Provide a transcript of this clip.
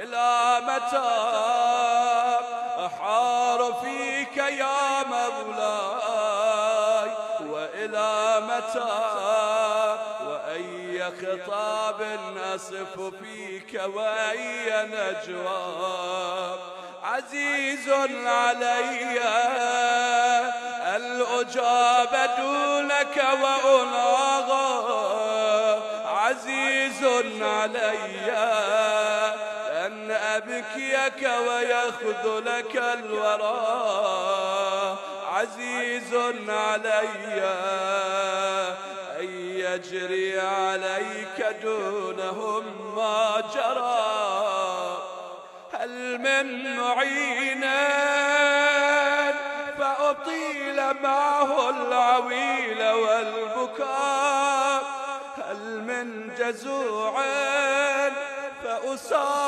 إلى متى أحار فيك يا مولاي، وإلى متى وأي خطاب أصف فيك وأي نجوى. عزيز علي أن أجاب دونك وأناغى، عزيز علي أن أبكيك ويخذلك الورى، عزيز علي أن يجري عليك دونهم ما جرى. هل من معين فأطيل معه العويل والبكاء، هل من جزوع فأساعد